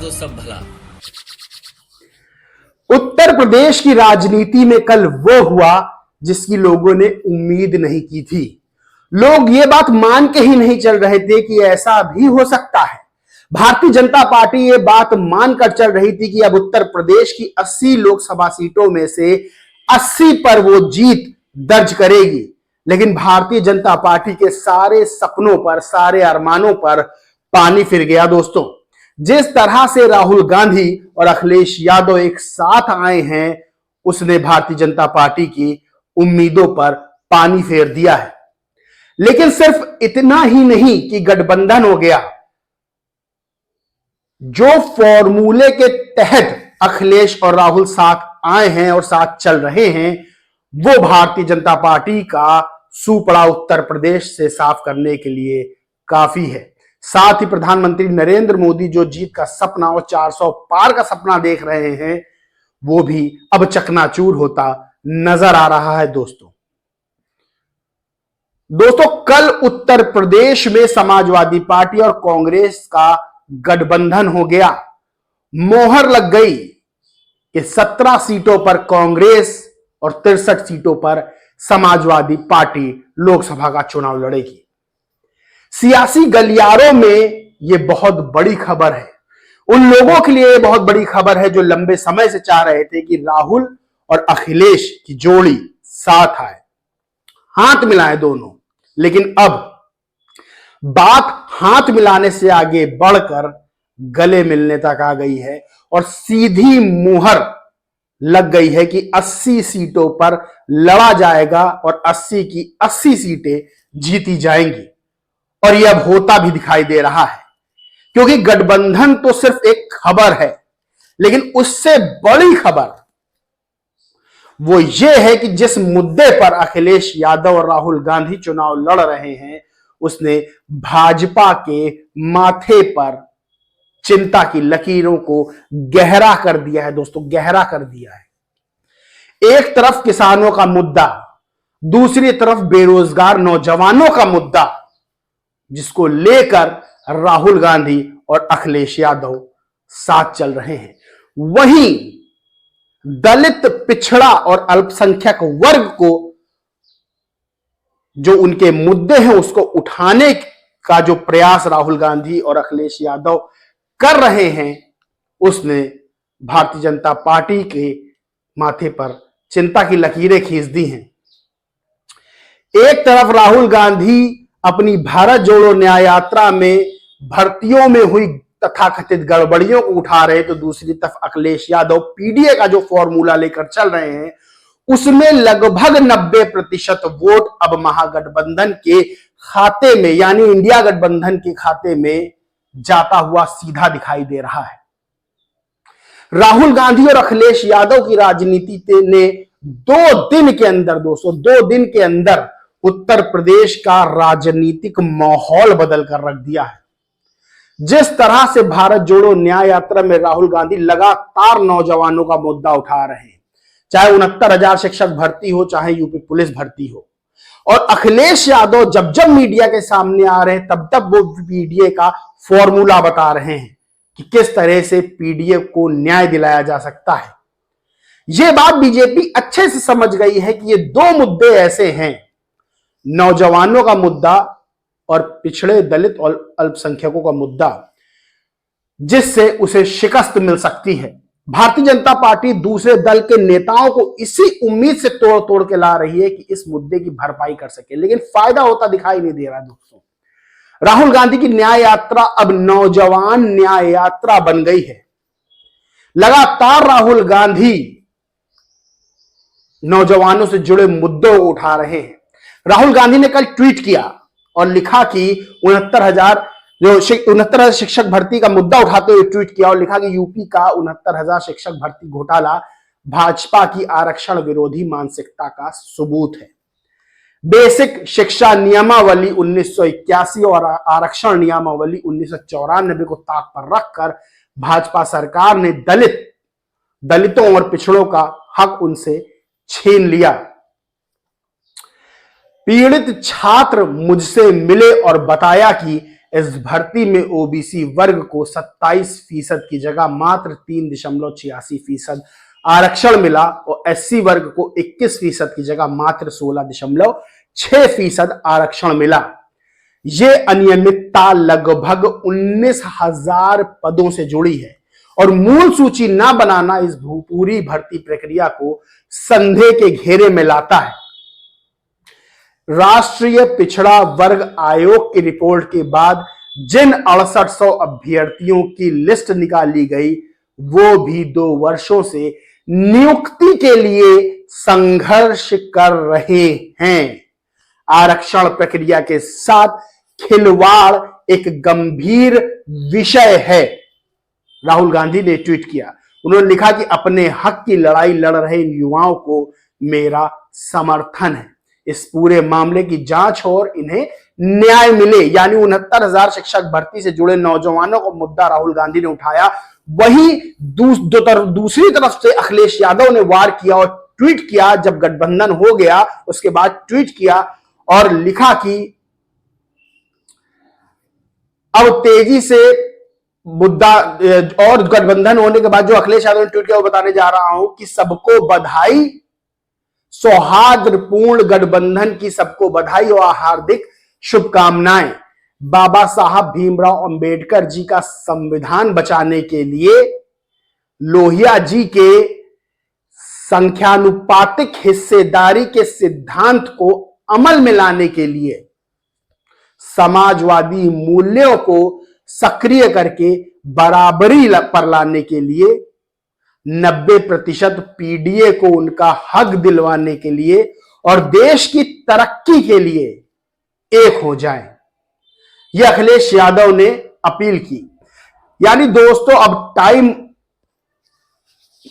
दो सब भला। उत्तर प्रदेश की राजनीति में कल वो हुआ जिसकी लोगों ने उम्मीद नहीं की थी। लोग ये बात मान के ही नहीं चल रहे थे कि ऐसा भी हो सकता है। भारतीय जनता पार्टी ये बात मानकर चल रही थी कि अब उत्तर प्रदेश की 80 लोकसभा सीटों में से 80 पर वो जीत दर्ज करेगी। लेकिन भारतीय जनता पार्टी के सारे सपनों पर, सारे अरमानों पर पानी फिर गया दोस्तों। जिस तरह से राहुल गांधी और अखिलेश यादव एक साथ आए हैं, उसने भारतीय जनता पार्टी की उम्मीदों पर पानी फेर दिया है। लेकिन सिर्फ इतना ही नहीं कि गठबंधन हो गया। जो फॉर्मूले के तहत अखिलेश और राहुल साथ आए हैं और साथ चल रहे हैं, वो भारतीय जनता पार्टी का सुपड़ा उत्तर प्रदेश से साफ करने के लिए काफी है। साथ ही प्रधानमंत्री नरेंद्र मोदी जो जीत का सपना और 400 पार का सपना देख रहे हैं, वो भी अब चकनाचूर होता नजर आ रहा है दोस्तों। कल उत्तर प्रदेश में समाजवादी पार्टी और कांग्रेस का गठबंधन हो गया। मोहर लग गई कि 17 सीटों पर कांग्रेस और 63 सीटों पर समाजवादी पार्टी लोकसभा का चुनाव लड़ेगी। सियासी गलियारों में यह बहुत बड़ी खबर है। उन लोगों के लिए बहुत बड़ी खबर है जो लंबे समय से चाह रहे थे कि राहुल और अखिलेश की जोड़ी साथ आए, हाथ मिलाए दोनों। लेकिन अब बात हाथ मिलाने से आगे बढ़कर गले मिलने तक आ गई है और सीधी मुहर लग गई है कि 80 सीटों पर लड़ा जाएगा और 80 की 80 सीटें जीती जाएंगी। और यह अब होता भी दिखाई दे रहा है, क्योंकि गठबंधन तो सिर्फ एक खबर है, लेकिन उससे बड़ी खबर वो ये है कि जिस मुद्दे पर अखिलेश यादव और राहुल गांधी चुनाव लड़ रहे हैं, उसने भाजपा के माथे पर चिंता की लकीरों को गहरा कर दिया है दोस्तों, गहरा कर दिया है। एक तरफ किसानों का मुद्दा, दूसरी तरफ बेरोजगार नौजवानों का मुद्दा, जिसको लेकर राहुल गांधी और अखिलेश यादव साथ चल रहे हैं। वहीं दलित, पिछड़ा और अल्पसंख्यक वर्ग को जो उनके मुद्दे हैं उसको उठाने का जो प्रयास राहुल गांधी और अखिलेश यादव कर रहे हैं, उसने भारतीय जनता पार्टी के माथे पर चिंता की लकीरें खींच दी हैं। एक तरफ राहुल गांधी अपनी भारत जोड़ो न्याय यात्रा में भर्तियों में हुई तथाकथित गड़बड़ियों को उठा रहे, तो दूसरी तरफ अखिलेश यादव पीडीए का जो फॉर्मूला लेकर चल रहे हैं, उसमें लगभग 90% वोट अब महागठबंधन के खाते में, यानी इंडिया गठबंधन के खाते में जाता हुआ सीधा दिखाई दे रहा है। राहुल गांधी और अखिलेश यादव की राजनीति ने 2 दिन के अंदर दोस्तों, 2 दिन के अंदर उत्तर प्रदेश का राजनीतिक माहौल बदल कर रख दिया है। जिस तरह से भारत जोड़ो न्याय यात्रा में राहुल गांधी लगातार नौजवानों का मुद्दा उठा रहे हैं, चाहे 69,000 शिक्षक भर्ती हो, चाहे यूपी पुलिस भर्ती हो, और अखिलेश यादव जब जब मीडिया के सामने आ रहे हैं तब तब वो पीडीए का फॉर्मूला बता रहे हैं कि किस तरह से पीडीए को न्याय दिलाया जा सकता है। यह बात बीजेपी अच्छे से समझ गई है कि ये 2 मुद्दे ऐसे हैं, नौजवानों का मुद्दा और पिछड़े, दलित और अल्पसंख्यकों का मुद्दा, जिससे उसे शिकस्त मिल सकती है। भारतीय जनता पार्टी दूसरे दल के नेताओं को इसी उम्मीद से तोड़ तोड़ के ला रही है कि इस मुद्दे की भरपाई कर सके, लेकिन फायदा होता दिखाई नहीं दे रहा दोस्तों। राहुल गांधी की न्याय यात्रा अब नौजवान न्याय यात्रा बन गई है। लगातार राहुल गांधी नौजवानों से जुड़े मुद्दों को उठा रहे हैं। राहुल गांधी ने कल ट्वीट किया और लिखा कि 69,000 शिक्षक भर्ती का मुद्दा उठाते हुए ट्वीट किया और लिखा कि यूपी का 69,000 शिक्षक भर्ती घोटाला भाजपा की आरक्षण विरोधी मानसिकता का सबूत है। बेसिक शिक्षा नियमावली 1981 और आरक्षण नियमावली 1994 को ताक पर रखकर भाजपा सरकार ने दलितों और पिछड़ों का हक उनसे छीन लिया। पीड़ित छात्र मुझसे मिले और बताया कि इस भर्ती में ओबीसी वर्ग को 27% की जगह मात्र 3.86% आरक्षण मिला और एससी वर्ग को 21% की जगह मात्र 16.6% आरक्षण मिला। ये अनियमितता लगभग 19,000 पदों से जुड़ी है और मूल सूची न बनाना इस पूरी भर्ती प्रक्रिया को संदेह के घेरे में लाता है। राष्ट्रीय पिछड़ा वर्ग आयोग की रिपोर्ट के बाद जिन 6800 अभ्यर्थियों की लिस्ट निकाली गई वो भी 2 वर्षों से नियुक्ति के लिए संघर्ष कर रहे हैं। आरक्षण प्रक्रिया के साथ खिलवाड़ एक गंभीर विषय है, राहुल गांधी ने ट्वीट किया। उन्होंने लिखा कि अपने हक की लड़ाई लड़ रहे इन युवाओं को मेरा समर्थन है। इस पूरे मामले की जांच और इन्हें न्याय मिले, यानी 69,000 शिक्षक भर्ती से जुड़े नौजवानों का मुद्दा राहुल गांधी ने उठाया। वहीं दूसरी तरफ से अखिलेश यादव ने वार किया और ट्वीट किया, जब गठबंधन हो गया उसके बाद ट्वीट किया और लिखा कि अब तेजी से मुद्दा और गठबंधन होने के बाद जो अखिलेश यादव ने ट्वीट किया वो बताने जा रहा हूं कि सबको बधाई, सौहार्दपूर्ण गठबंधन की सबको बधाई और हार्दिक शुभकामनाएं। बाबा साहब भीमराव अंबेडकर जी का संविधान बचाने के लिए लोहिया जी के संख्यानुपातिक हिस्सेदारी के सिद्धांत को अमल में लाने के लिए, समाजवादी मूल्यों को सक्रिय करके बराबरी पर लाने के लिए, 90% पीडीए को उनका हक दिलवाने के लिए और देश की तरक्की के लिए एक हो जाएं, यह अखिलेश यादव ने अपील की। यानी दोस्तों अब टाइम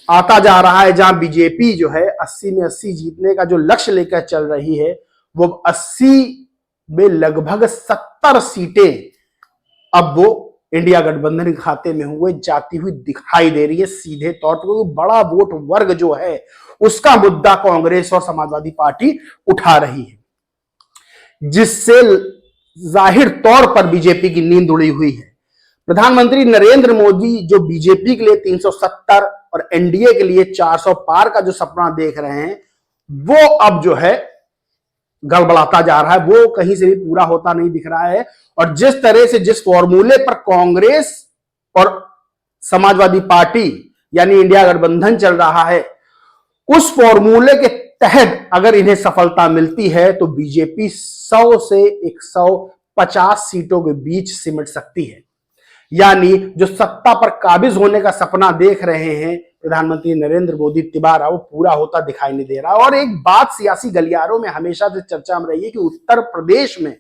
आता जा रहा है जहां बीजेपी जो है 80 में 80 जीतने का जो लक्ष्य लेकर चल रही है वो 80 में लगभग 70 सीटें अब वो इंडिया गठबंधन के खाते में हुए जाती हुई दिखाई दे रही है सीधे तौर पर, क्योंकि बड़ा वोट वर्ग जो है उसका मुद्दा कांग्रेस और समाजवादी पार्टी उठा रही है, जिससे जाहिर तौर पर बीजेपी की नींद उड़ी हुई है। प्रधानमंत्री नरेंद्र मोदी जो बीजेपी के लिए 370 और एनडीए के लिए 400 पार का जो सपना देख रहे हैं वो अब जो है गड़बड़ाता जा रहा है, वो कहीं से भी पूरा होता नहीं दिख रहा है। और जिस तरह से जिस फॉर्मूले पर कांग्रेस और समाजवादी पार्टी यानी इंडिया गठबंधन चल रहा है, उस फॉर्मूले के तहत अगर इन्हें सफलता मिलती है तो बीजेपी 100 से 150 सीटों के बीच सिमट सकती है। यानी जो सत्ता पर काबिज होने का सपना देख रहे हैं प्रधानमंत्री नरेंद्र मोदी तिबारा, वो पूरा होता दिखाई नहीं दे रहा। और एक बात सियासी गलियारों में हमेशा से चर्चा में रही है कि उत्तर प्रदेश में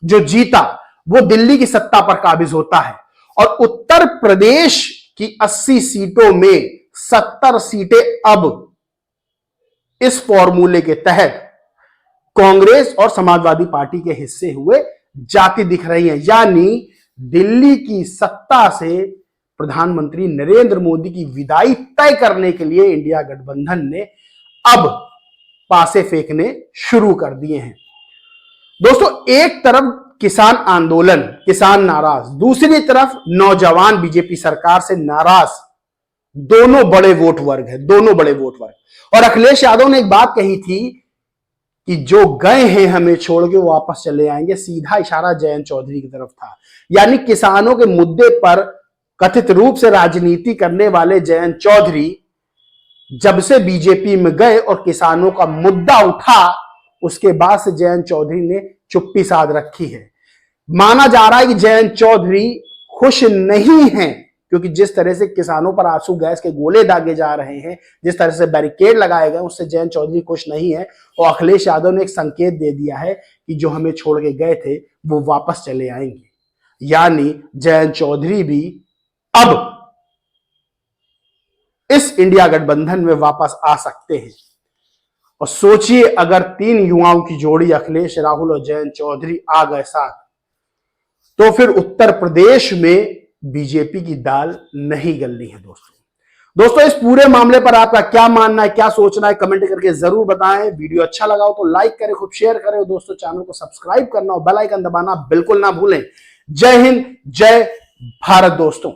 जो जीता वो दिल्ली की सत्ता पर काबिज होता है और उत्तर प्रदेश की 80 सीटों में 70 सीटें अब इस फॉर्मूले के तहत कांग्रेस और समाजवादी पार्टी के हिस्से हुए जाती दिख रही है। यानी दिल्ली की सत्ता से प्रधानमंत्री नरेंद्र मोदी की विदाई तय करने के लिए इंडिया गठबंधन ने अब पासे फेंकने शुरू कर दिए हैं। दोस्तों एक तरफ किसान आंदोलन, किसान नाराज, दूसरी तरफ नौजवान बीजेपी सरकार से नाराज, दोनों बड़े वोट वर्ग है, दोनों बड़े वोट वर्ग। और अखिलेश यादव ने एक बात कही थी कि जो गए हैं हमें छोड़ के वापस चले आएंगे, सीधा इशारा जयंत चौधरी की तरफ था। यानी किसानों के मुद्दे पर कथित रूप से राजनीति करने वाले जयंत चौधरी जब से बीजेपी में गए और किसानों का मुद्दा उठा उसके बाद से जयंत चौधरी ने चुप्पी साध रखी है। माना जा रहा है कि जयंत चौधरी खुश नहीं हैं, क्योंकि जिस तरह से किसानों पर आंसू गैस के गोले दागे जा रहे हैं, जिस तरह से बैरिकेड लगाए गए, उससे जयंत चौधरी खुश नहीं है। और अखिलेश यादव ने एक संकेत दे दिया है कि जो हमें छोड़ के गए थे वो वापस चले आएंगे। यानी जयंत चौधरी भी अब इस इंडिया गठबंधन में वापस आ सकते हैं। और सोचिए अगर 3 युवाओं की जोड़ी अखिलेश, राहुल और जयंत चौधरी आ गए साथ, तो फिर उत्तर प्रदेश में बीजेपी की दाल नहीं गलनी है। दोस्तों इस पूरे मामले पर आपका क्या मानना है, क्या सोचना है, कमेंट करके जरूर बताएं। वीडियो अच्छा लगा हो तो लाइक करें, खूब शेयर करें और दोस्तों चैनल को सब्सक्राइब करना और बेल आइकन दबाना बिल्कुल ना भूलें। जय हिंद, जय भारत दोस्तों।